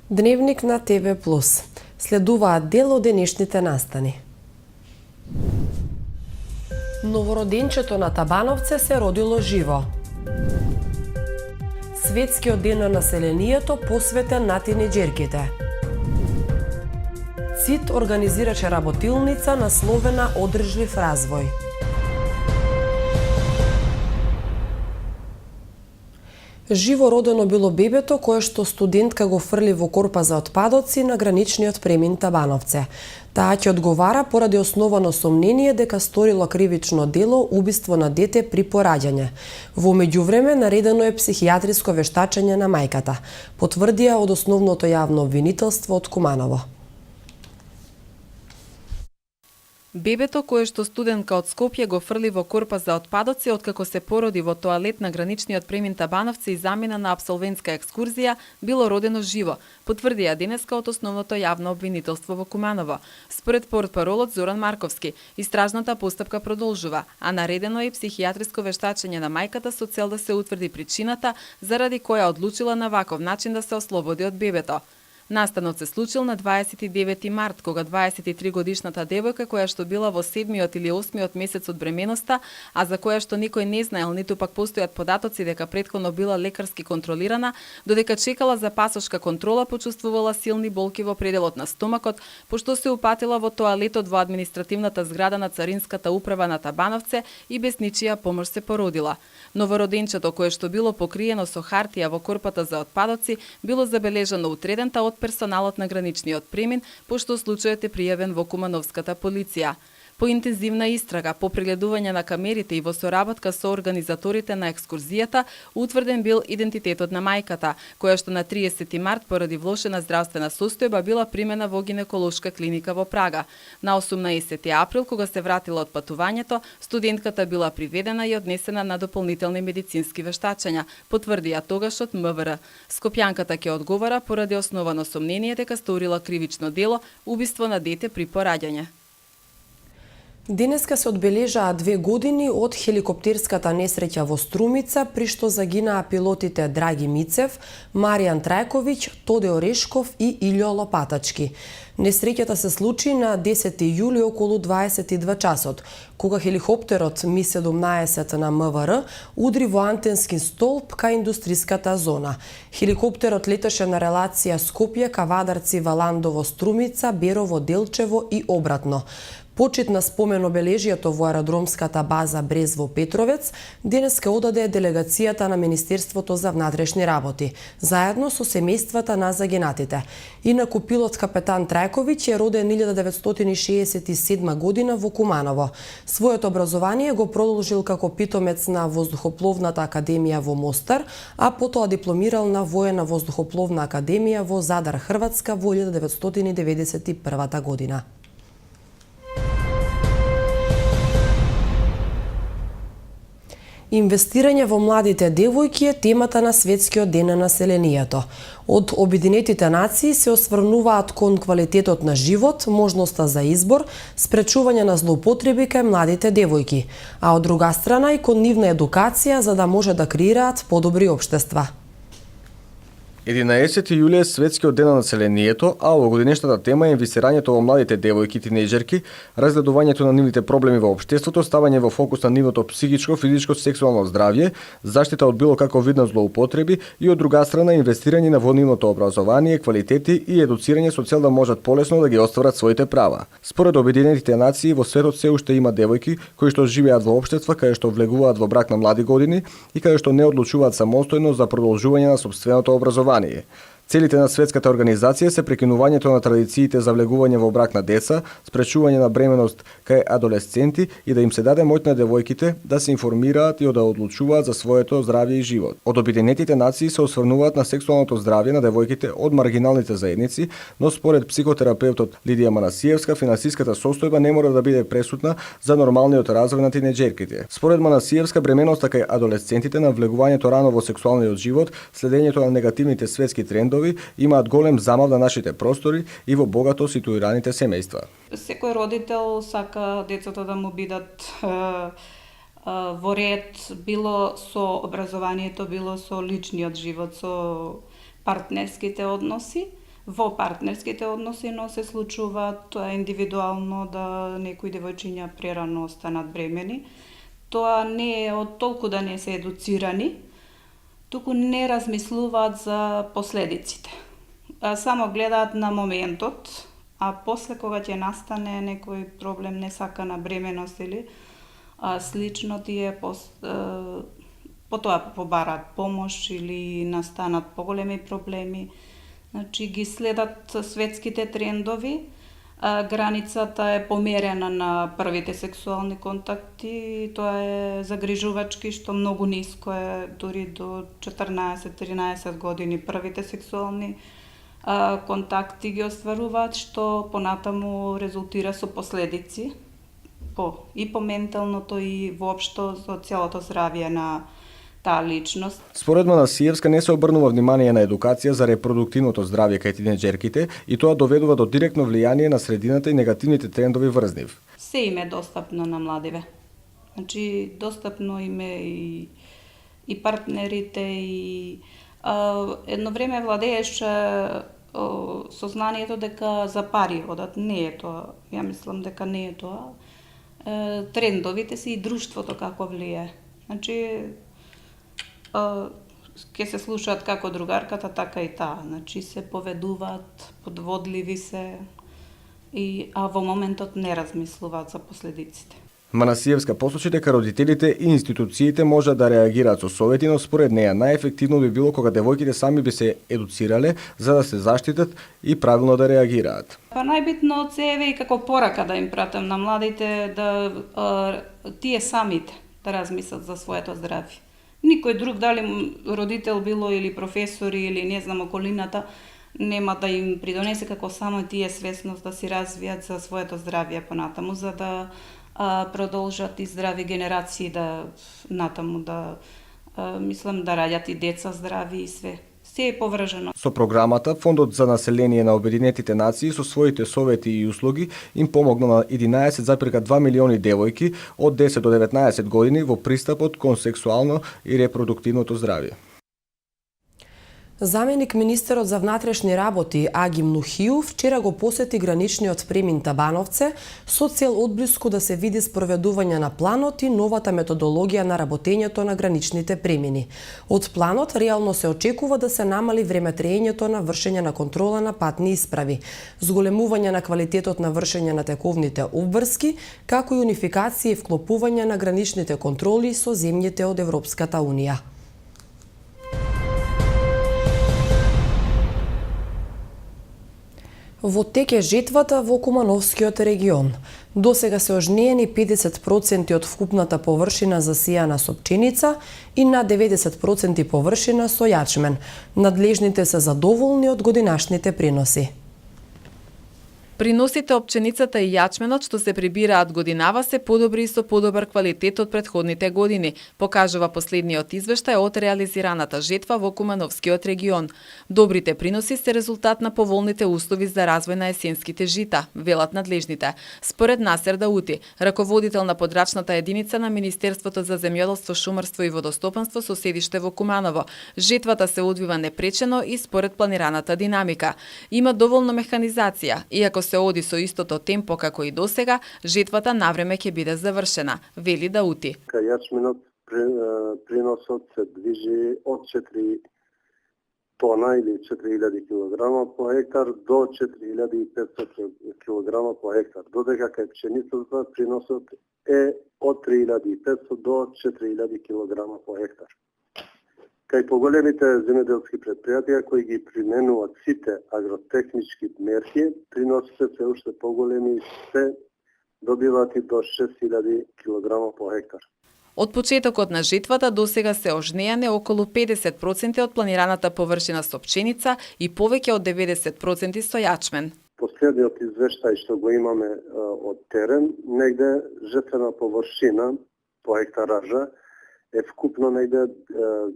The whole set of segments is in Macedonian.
Дневник на ТВ+. Следуваат дел од денешните настани. Новороденчето на Табановце се родило живо. Светскиот ден на населението посветен на тинеџерките. ЦИТ организираше работилница насловена Одржлив развој. Живо родено било бебето кое што студентка го фрли во корпа за отпадоци на граничниот премин Табановце. Таа ќе одговара поради основано сомнение дека сторило кривично дело убиство на дете при пораѓање. Во меѓувреме наредено е психијатриско вештачење на мајката, потврдија од основното јавно обвинителство од Куманово. Бебето кое што студентка од Скопје го фрли во корпа за отпадоци откако се породи во тоалет на граничниот премин Табановце и замина на апсолвентска екскурзија, било родено живо, потврдија денеска од основното јавно обвинителство во Куманово. Според портпаролот Зоран Марковски, истражната постапка продолжува, а наредено е и психијатриско вештачење на мајката со цел да се утврди причината заради која одлучила на ваков начин да се ослободи од бебето. Настанот се случил на 29 март, кога 23 годишната девојка, која што била во 7-миот или 8-миот месец од бременоста, а за која што никој не знаел, ниту пак постојат податоци дека претходно била лекарски контролирана, додека чекала за пасошка контрола, почувствувала силни болки во пределот на стомакот, пошто се упатила во тоалетот во административната зграда на Царинската управа на Табановце и без ничија помош се породила. Новороденчето, кое што било покриено со хартија во корпата за отпадоци, било забележано утредента од персоналот на граничниот премин, пошто случајот е пријавен во Кумановската полиција. По интензивна истрага, по прегледување на камерите и во соработка со организаторите на екскурзијата, утврден бил идентитетот на мајката, која што на 30 март поради влошена здравствена состојба била примена во гинеколошка клиника во Прага. На 18 април, кога се вратила од патувањето, студентката била приведена и однесена на дополнителни медицински вештачења, потврдија тогашот МВР. Скопјанката ќе одговара поради основано сомнение дека сторила кривично дело убиство на дете при пораѓање. Денеска се одбележаа 2 години од хеликоптерската несреќа во Струмица, при што загинаа пилотите Драги Мицев, Маријан Трајковиќ, Тоде Орешков и Илјо Лопатачки. Несреќата се случи на 10 јули околу 22 часот, кога хеликоптерот Ми-17 на МВР удри во антенски столб кај индустриската зона. Хеликоптерот леташе на релација Скопје, Кавадарци, Валандово, Струмица, Берово, Делчево и обратно. Почит на спомен обележието во аеродромската база Брез во Петровец денеска одаде делегацијата на Министерството за внатрешни работи, заедно со семејствата на загинатите. Инаку пилот капетан Трајковиќ е роден 1967 година во Куманово. Своето образование го продолжил како питомец на Воздухопловната академија во Мостар, а потоа дипломирал на Воена воздухопловна академија во Задар, Хрватска во 1991 година. Инвестирање во младите девојки е темата на Светскиот ден на населението. Од Обединетите нации се осврнуваат кон квалитетот на живот, можноста за избор, спречување на злоупотреби кај младите девојки, а од друга страна и кон нивна едукација за да може да креираат подобри општества. 11 јули е Светскиот ден на населението, а овогодинешната тема е инвестирањето во младите девојки и тинеџерки, разгледувањето на нивните проблеми во општеството, ставање во фокус на нивното психичко, физичко, сексуално здравје, заштита од било каков вид на злоупотреби и од друга страна инвестирање на во нивното образование, квалитети и едуцирање со цел да можат полесно да ги остварат своите права. Според Обединетите нации, во светот се уште има девојки кои што живеат во општества каде што влегуваат во брак на млади години и каде што не одлучуваат самостојно за продолжување на сопственото образование. Целите на Светската организација се прекинувањето на традициите за влегување во брак на деца, спречување на бременост кај адолесценти и да им се даде моќ на девојките да се информираат и да одлучуваат за своето здравје и живот. Од Обединетите нации се осврнуваат на сексуалното здравје на девојките од маргиналните заедници, но според психотерапевтот Лидија Манасиевска, финансиската состојба не мора да биде пресудна за нормалниот развој на тинеџерките. Според Манасиевска, бременоста кај адолесцентите, навлегувањето рано во сексуалниот живот, следењето на негативните светски трендови имаат голем замав на нашите простори и во богато ситуираните семејства. Секој родител сака децата да му бидат во ред, било со образованието, било со личниот живот, со партнерските односи. во партнерските односи, но се случува тоа индивидуално да некои девојчиња прерано останат бремени. Тоа не е од толку да не се едуцирани, туку не размислуваат за последиците. Само гледаат на моментот, а после кога ќе настане некој проблем, несакана бременост или слично, тие потоа побараат помош или настанат поголеми проблеми. Значи ги следат светските трендови. Границата е померена на првите сексуални контакти, тоа е загрижувачки, што многу ниско е, дури до 14-13 години првите сексуални контакти ги остваруваат, што понатаму резултира со последици и по менталното и воопшто со целото здравје на таа личност. Според Манасиевска не се обрнува внимание на едукација за репродуктивното здравје кај тинеџерките и тоа доведува до директно влијание на средината и негативните трендови врз нив. Се им е достапно на младиве. Значи, достапно им е и партнерите, и едно време владееше сознанието дека за пари одат. Не е тоа. Ја мислам дека не е тоа. Трендовите си и друштвото како влие. Значи, ќе се слушаат како другарката, така и таа. Значи, се поведуваат, подводливи се, а во моментот не размислуваат за последиците. Манасиевска посочи дека родителите и институциите можат да реагираат со совети, но според неја најефективно би било кога девојките сами би се едуцирале за да се заштитат и правилно да реагираат. Најбитно од себе и како порака да им пратам на младите да тие самите да размислат за своето здравје. Никој друг, дали родител било или професори или не знам околината, нема да им придонесе како само тие свесност да си развијат за своето здравје понатаму, за да продолжат и здрави генерации натаму мислам да раѓат и деца здрави и све. Се е повржено. Со програмата, Фондот за население на Обединетите нации со своите совети и услуги им помогна на 11,2 милиони девојки од 10 до 19 години во пристапот кон сексуално и репродуктивното здравје. Заменик министерот за внатрешни работи Аги Мнухију вчера го посети граничниот премин Табановце со цел одблиску да се види спроведување на планот и новата методологија на работењето на граничните премини. Од планот реално се очекува да се намали времетреењето на вршење на контрола на патни исправи, зголемување на квалитетот на вршење на тековните обврски, како и унификација и вклопување на граничните контроли со земјите од Европската унија. Во тек е жетвата во Кумановскиот регион. Досега се ожнеени 50% од вкупната површина засијана со пченица и на 90% површина со јачмен. Надлежните се задоволни од годинашните приноси. Приносите од пченицата и јачменот што се прибираат годинава се подобри и со подобар квалитет од претходните години, покажува последниот извештај од реализираната жетва во Кумановскиот регион. Добрите приноси се резултат на поволните услови за развој на есенските жита, велат надлежните. Според Насер Даути, раководител на подрачната единица на Министерството за земјоделство, шумарство и водостопанство со седиште во Куманово, жетвата се одвива непречено и според планираната динамика. Има доволно механизација, иако се оди со истото темпо како и досега, жетвата навреме ќе биде завршена, вели Даути. Јачменот приносот се движи од 4 тона или 4000 кг по хектар до 4500 кг по хектар, додека кај пшеницата приносот е од 3500 до 4000 кг по хектар. Кај поголемите земјоделски претпријатија кои ги применуваат сите агротехнички мерки, приносите се уште поголеми и се добиваат и до 6000 кг по хектар. Од почетокот на жетвата досега се ожнејане околу 50% од планираната површина со пченица и повеќе од 90% со јачмен. Последниот извештај што го имаме од терен, негде жетвена површина по хектаража е вкупно негде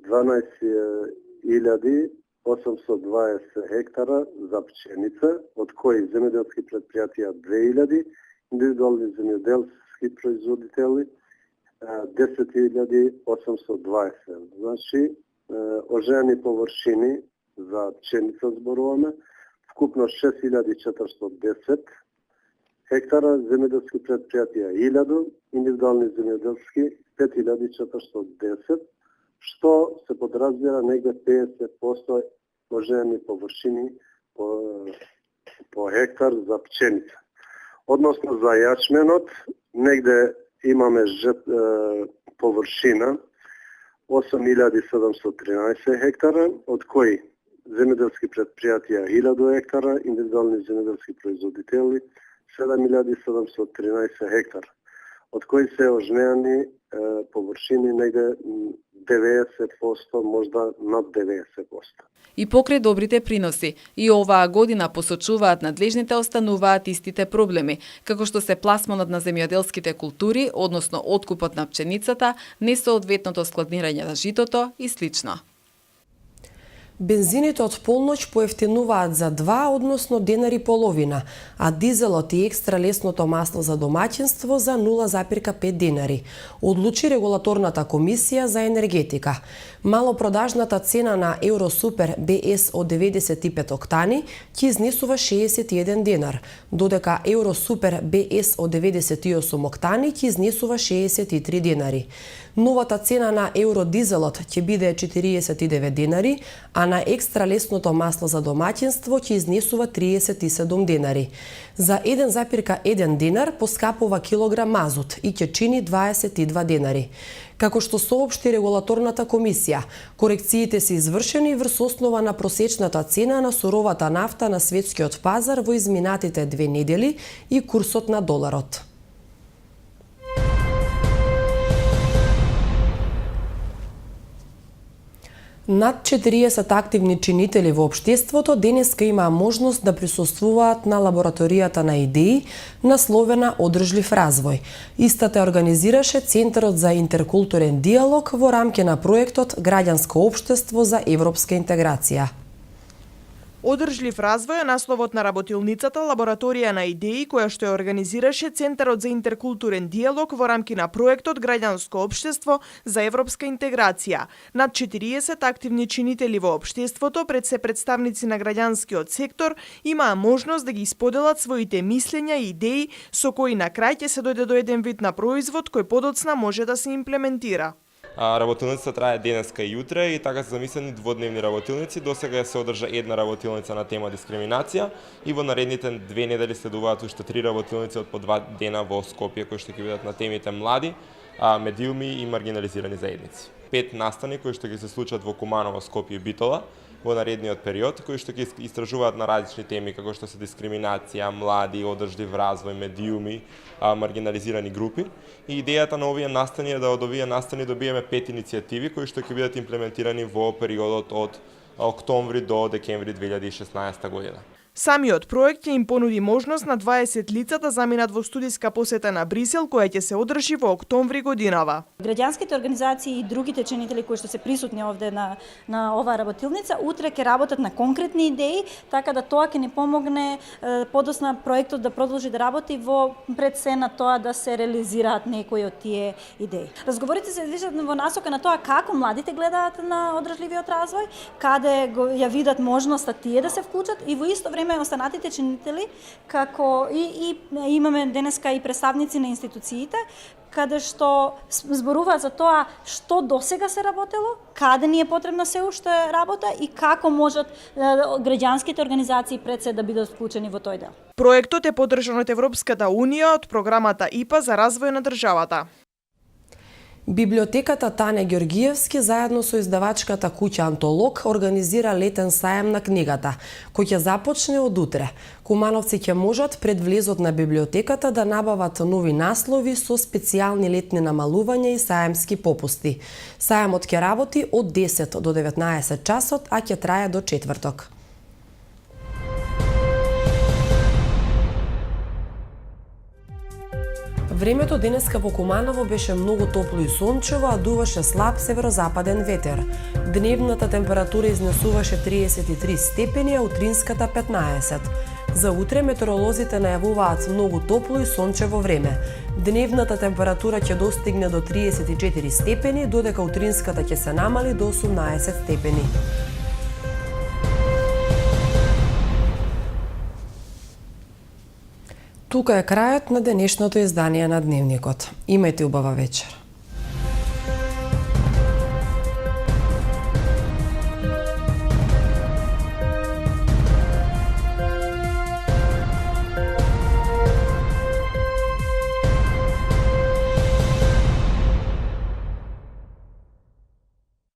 12.820 хектара за пченица, од кои земјоделски претпријатија 2000, индивидуални земјоделски производители 10.820. Значи, ожнеени површини за пченица зборуваме, вкупно 6410 хектара, земјоделски предпријатија 1000, индивидуални земјоделски 5410, што се подразбира негде 50% ожнеени површини по хектар за пченица. Односно за јачменот, негде имаме површина 8713 хектара, од кои земјоделски предпријатија 1000 хектара, индивидуални земјоделски производители 7713 хектара, од кои се ожнеани површини негде 90%, можда над 90%. И покрај добрите приноси, и оваа година посочуваат надлежните остануваат истите проблеми, како што се пласманот на земјоделските култури, односно откупот на пченицата, несоодветното складнирање на житото и слично. Бензините од полноќ поевтинуваат за 2, односно денари половина, а дизелот и екстра лесното масло за домаќинство за 0,5 денари, одлучи регулаторната комисија за енергетика. Малопродажната цена на Евросупер БС од 95 октани ќе изнесува 61 денар, додека Евросупер БС од 98 октани ќе изнесува 63 денари. Новата цена на евродизелот ќе биде 49 денари, а на екстра лесното масло за домаќинство ќе изнесува 37 денари. За 1,1 денар поскапува килограм мазут и ќе чини 22 денари. Како што соопшти регулаторната комисија, корекциите се извршени врз основа на просечната цена на суровата нафта на светскиот пазар во изминатите 2 недели и курсот на доларот. Над 40 активни чинители во општеството денеска имаа можност да присуствуваат на лабораторијата на идеи насловена Одржлив развој. Истата организираше Центарот за интеркултурен диалог во рамки на проектот Граѓанско општество за европска интеграција. Одржлив развој е насловот на работилницата Лабораторија на идеи, која што ја организираше Центарот за интеркултурен диалог во рамки на проектот Граѓанско општество за европска интеграција. Над 40 активни чинители во општеството, пред се представници на граѓанскиот сектор, имаа можност да ги споделат своите мислења и идеи со кои на крај ќе се дојде до еден вид на производ кој подоцна може да се имплементира. Работилницата трае денеска и јутре и така се замислени дводневни работилници. Досега се одржа една работилница на тема дискриминација и во наредните 2 недели следуваат уште 3 работилници од по 2 дена во Скопје кои што ќе бидат на темите млади, медиуми и маргинализирани заедници. 5 настани кои што ќе се случат во Куманово, Скопје и Битола во наредниот период, кои што ќе истражуваат на различни теми како што се дискриминација, млади, одржлив развој, медиуми, маргинализирани групи. И идејата на овие настани е да од овие настани добиеме 5 иницијативи кои што ќе бидат имплементирани во периодот од октомври до декември 2016 година. Самиот проект ќе им понуди можност на 20 лица да заминат во студиска посета на Брисел, која ќе се одржи во октомври годинава. Граѓанските организации и другите чинители кои што се присутни овде на оваа работилница, утре ќе работат на конкретни идеи, така да тоа ќе ни помогне подосна проектот да продолжи да работи пред се на тоа да се реализираат некои од тие идеи. Разговорите се движат во насока на тоа како младите гледаат на одржливиот развој, каде ја видат можноста тие да се вклучат и во исто време останатите чинители, како и имаме денеска и представници на институциите, каде што зборуваат за тоа што досега се работело, каде ни е потребна се уште работа и како можат граѓанските организации пред се да бидат вклучени во тој дел. Проектот е поддржан од Европската Унија од програмата ИПА за развој на државата. Библиотеката Тане Ѓоргиевски заедно со издавачката куќа Антолог организира летен сајам на книгата, кој ќе започне од утре. Кумановци ќе можат пред влезот на библиотеката да набават нови наслови со специјални летни намалувања и сајамски попусти. Сајамот ќе работи од 10 до 19 часот, а ќе трае до четврток. Времето денеска во Куманово беше многу топло и сончево, а дуваше слаб северозападен ветер. Дневната температура изнесуваше 33 степени, а утринската 15. За утре метеоролозите најавуваат многу топло и сончево време. Дневната температура ќе достигне до 34 степени, додека утринската ќе се намали до 18 степени. Тука е крајот на денешното издание на Дневникот. Имајте убава вечер.